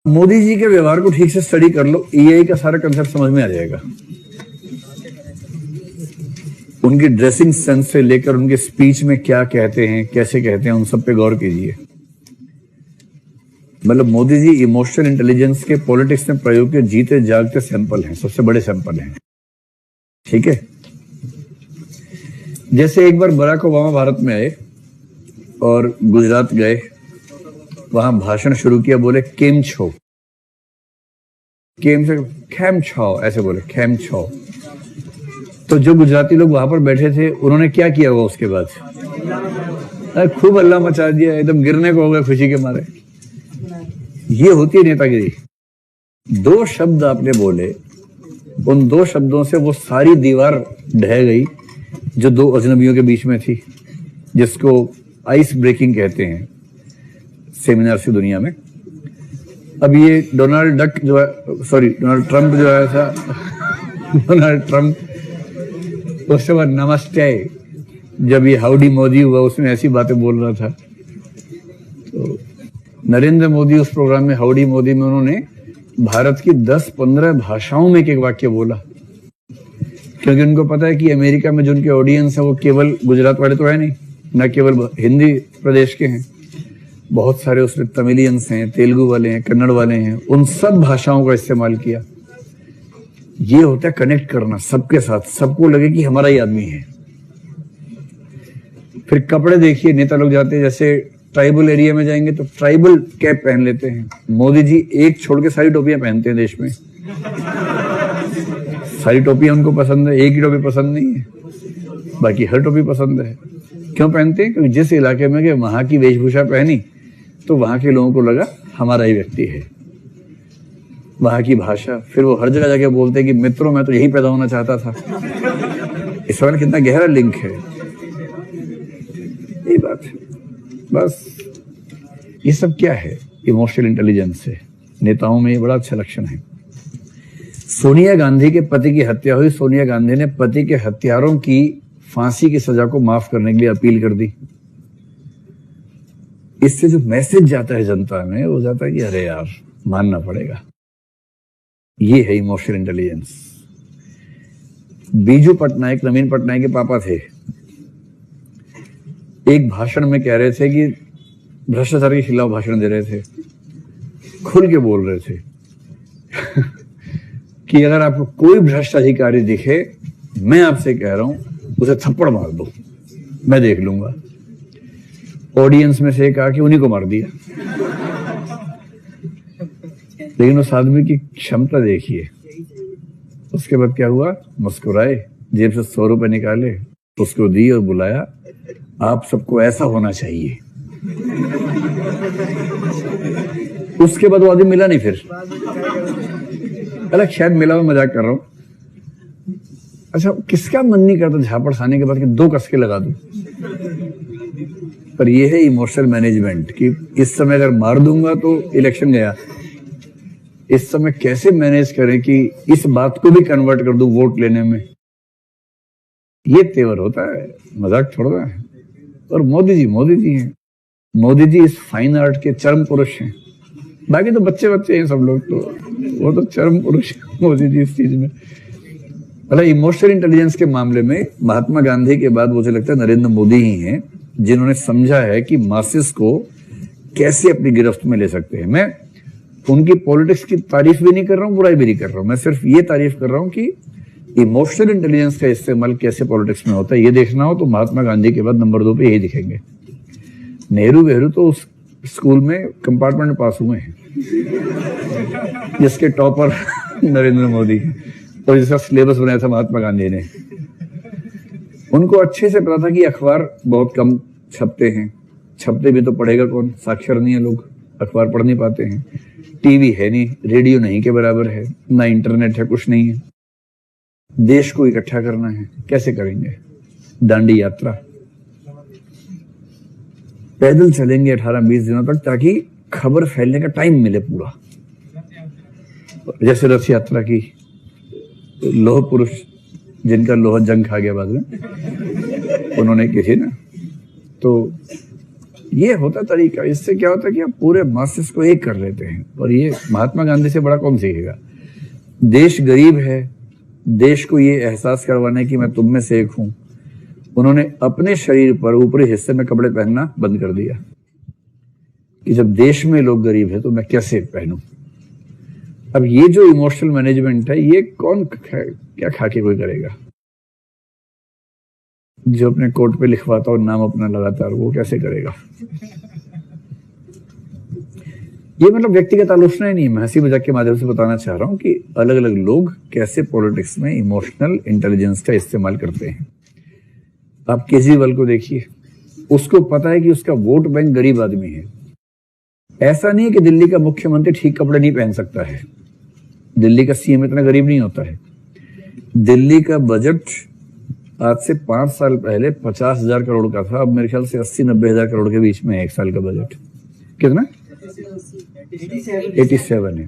मोदी जी के व्यवहार को ठीक से स्टडी कर लो, ईआई का सारा कंसेप्ट समझ में आ जाएगा। उनकी ड्रेसिंग सेंस से लेकर उनके स्पीच में क्या कहते हैं, कैसे कहते हैं, उन सब पे गौर कीजिए। मतलब मोदी जी इमोशनल इंटेलिजेंस के पॉलिटिक्स में प्रयोग के जीते जागते सैंपल हैं, सबसे बड़े सैंपल हैं। ठीक है, जैसे एक बार बराक ओबामा भारत में आए और गुजरात गए, वहां भाषण शुरू किया, बोले केम छो, केम से खेम छो, ऐसे बोले खेम छो। तो जो गुजराती लोग वहां पर बैठे थे उन्होंने क्या किया हुआ उसके बाद, खूब हल्ला मचा दिया, एकदम गिरने को हो गए खुशी के मारे। ये होती है नेतागिरी। दो शब्द आपने बोले, उन दो शब्दों से वो सारी दीवार ढह गई जो दो अजनबियों के बीच में थी, जिसको आइस ब्रेकिंग कहते हैं सेमिनार की दुनिया में। अब ये डोनाल्ड ट्रंप जो आया था, डोनाल्ड ट्रंप, उसके बाद नमस्ते, जब ये हाउडी मोदी हुआ उसमें ऐसी बातें बोल रहा था। तो नरेंद्र मोदी उस प्रोग्राम में हाउडी मोदी में उन्होंने भारत की 10-15 भाषाओं में एक वाक्य बोला, क्योंकि उनको पता है कि अमेरिका में जो उनके ऑडियंस है वो केवल गुजरात वाले तो है नहीं, न केवल हिंदी प्रदेश के हैं, बहुत सारे उसमें तमिलियंस हैं, तेलुगु वाले हैं, कन्नड़ वाले हैं, उन सब भाषाओं का इस्तेमाल किया। ये होता है कनेक्ट करना सबके साथ, सबको लगे कि हमारा ही आदमी है। फिर कपड़े देखिए, नेता लोग जाते हैं, जैसे ट्राइबल एरिया में जाएंगे तो ट्राइबल कैप पहन लेते हैं। मोदी जी एक छोड़ के सारी टोपियां पहनते हैं देश में। सारी टोपियां उनको पसंद है, एक ही टोपी पसंद नहीं है, बाकी हर टोपी पसंद है। क्यों पहनते हैं? क्योंकि जिस इलाके में वहां की वेशभूषा पहनी तो वहां के लोगों को लगा हमारा ही व्यक्ति है। वहां की भाषा, फिर वो हर जगह जाके बोलते हैं कि मित्रों मैं तो यही पैदा होना चाहता था। इस बार कितना गहरा लिंक है, ये बात है। बस ये सब क्या है? इमोशनल इंटेलिजेंस है। नेताओं में ये बड़ा अच्छा लक्षण है। सोनिया गांधी के पति की हत्या हुई, सोनिया गांधी ने पति के हत्यारों की फांसी की सजा को माफ करने के लिए अपील कर दी। इससे जो मैसेज जाता है जनता में, वो जाता है कि अरे यार मानना पड़ेगा। ये है इमोशनल इंटेलिजेंस। बीजू पटनायक, नवीन पटनायक के पापा थे, एक भाषण में कह रहे थे कि भ्रष्टाचार के खिलाफ भाषण दे रहे थे, खुल के बोल रहे थे कि अगर आपको कोई भ्रष्ट अधिकारी दिखे, मैं आपसे कह रहा हूं उसे थप्पड़ मार दो, मैं देख लूंगा। ऑडियंस में से कहा कि उन्हीं को मार दिया। लेकिन उस आदमी की क्षमता देखिए। उसके बाद क्या हुआ? मुस्कुराए, जेब से 100 रुपए निकाले, उसको दी और बुलाया, आप सबको ऐसा होना चाहिए। उसके बाद वो आदमी मिला नहीं। फिर अलग, शायद मिला, मैं मजाक कर रहा हूं। अच्छा, किसका मन नहीं करता झापड़ खाने के बाद कि 2 कसके लगा दूं? पर यह है इमोशनल मैनेजमेंट कि इस समय अगर मार दूंगा तो इलेक्शन गया, इस समय कैसे मैनेज करें कि इस बात को भी कन्वर्ट कर दूं वोट लेने में। ये तेवर होता है, मजाक छोड़ना है। और मोदी जी हैं। मोदी जी इस फाइन आर्ट के चरम पुरुष हैं। बाकी तो बच्चे हैं सब लोग, तो वो तो चरम पुरुष है मोदी जी इस चीज में। मतलब इमोशनल इंटेलिजेंस के मामले में महात्मा गांधी के बाद मुझे लगता है नरेंद्र मोदी ही हैं जिन्होंने समझा है कि मासेस को कैसे अपनी गिरफ्त में ले सकते हैं। मैं उनकी पॉलिटिक्स की तारीफ भी नहीं कर रहा हूं, बुराई भी नहीं कर रहा हूं, मैं सिर्फ ये तारीफ कर रहा हूं कि इमोशनल इंटेलिजेंस का इस्तेमाल कैसे पॉलिटिक्स में होता है। ये देखना हो तो महात्मा गांधी के बाद नंबर 2 पे यही दिखेंगे। नेहरू वेहरू तो उस स्कूल में कंपार्टमेंट में पास हुए हैं जिसके टॉपर नरेंद्र मोदी और जिसका सिलेबस बनाया था महात्मा गांधी ने। उनको अच्छे से पता था कि अखबार बहुत कम छपते हैं, छपते भी तो पढ़ेगा कौन? साक्षर नहीं है लोग, अखबार पढ़ नहीं पाते हैं। टीवी है नहीं, रेडियो नहीं के बराबर है, ना इंटरनेट है, कुछ नहीं है। देश को इकट्ठा करना है, कैसे करेंगे? दांडी यात्रा, पैदल चलेंगे 18-20 दिनों तक ताकि खबर फैलने का टाइम मिले पूरा। जैसे रथ यात्रा की, लोह पुरुष जिनका लोहा जंग खा गया बाद में, उन्होंने की थी ना। तो ये होता तरीका। इससे क्या होता है कि आप पूरे मासेस को एक कर लेते हैं। और ये महात्मा गांधी से बड़ा कौन सीखेगा। देश गरीब है, देश को ये एहसास करवाने की मैं तुम में से एक हूं, उन्होंने अपने शरीर पर ऊपरी हिस्से में कपड़े पहनना बंद कर दिया कि जब देश में लोग गरीब है तो मैं कैसे पहनूं। अब ये जो इमोशनल मैनेजमेंट है, ये कौन क्या खा के कोई करेगा। जो अपने कोट पे लिखवाता और नाम अपना लगातार, वो कैसे करेगा। ये मतलब व्यक्तिगत आलोचना ही नहीं, मैं हंसी मजाक के माध्यम से बताना चाह रहा हूं कि अलग अलग लोग कैसे पॉलिटिक्स में इमोशनल इंटेलिजेंस का इस्तेमाल करते हैं। आप केजरीवाल को देखिए, उसको पता है कि उसका वोट बैंक गरीब आदमी है। ऐसा नहीं है कि दिल्ली का मुख्यमंत्री ठीक कपड़े नहीं पहन सकता है, दिल्ली का सीएम इतना गरीब नहीं होता है। दिल्ली का बजट आज से 5 साल पहले 50,000 करोड़ का था, अब मेरे ख्याल से 80-90 हजार करोड़ के बीच में है एक साल का बजट। कितना? 87 है।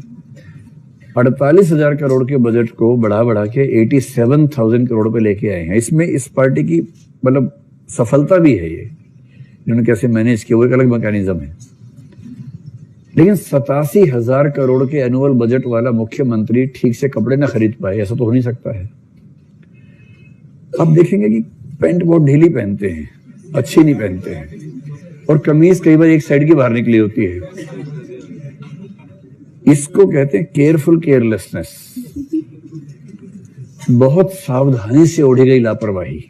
48,000 करोड़ के बजट को बढ़ा के 87,000 करोड़ पे लेके आए हैं। इसमें इस पार्टी की मतलब सफलता भी है, ये इन्होंने कैसे मैनेज किया वो एक अलग मैकेनिज्म है। लेकिन 87,000 करोड़ के एनुअल बजट वाला मुख्यमंत्री ठीक से कपड़े ना खरीद पाए, ऐसा तो हो नहीं सकता है। आप देखेंगे कि पैंट बहुत ढीली पहनते हैं, अच्छी नहीं पहनते हैं, और कमीज कई बार एक साइड की बाहर निकली होती है। इसको कहते हैं केयरफुल केयरलेसनेस, बहुत सावधानी से ओढ़ी गई लापरवाही,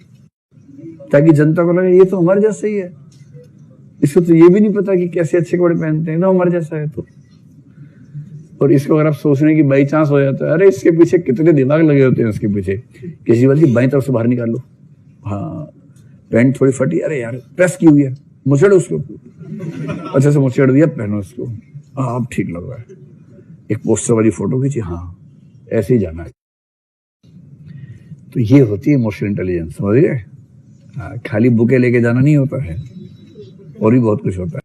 ताकि जनता को लगे ये तो हमारे जैसा ही है। इसको तो ये भी नहीं पता कि कैसे अच्छे कपड़े पहनते हैं, तो हमारे जैसा है तो। और इसको अगर आप सोच रहे हैं कि बाई चांस हो जाता है, अरे इसके पीछे कितने दिमाग लगे होते हैं। उसके पीछे किसी बात की बाई तरफ से बाहर निकाल लो, हाँ पैंट थोड़ी फटी, अरे यार प्रेस की हुई है, मुचड़ उसको, अच्छा से मुचड़ दिया, पहनो उसको, हाँ अब ठीक लग रहा है। एक पोस्टर वाली फोटो खींची, हाँ ऐसे ही जाना है। तो ये होती है इमोशनल इंटेलिजेंस, समझ गए। खाली बुके लेके जाना नहीं होता है, और भी बहुत कुछ होता है।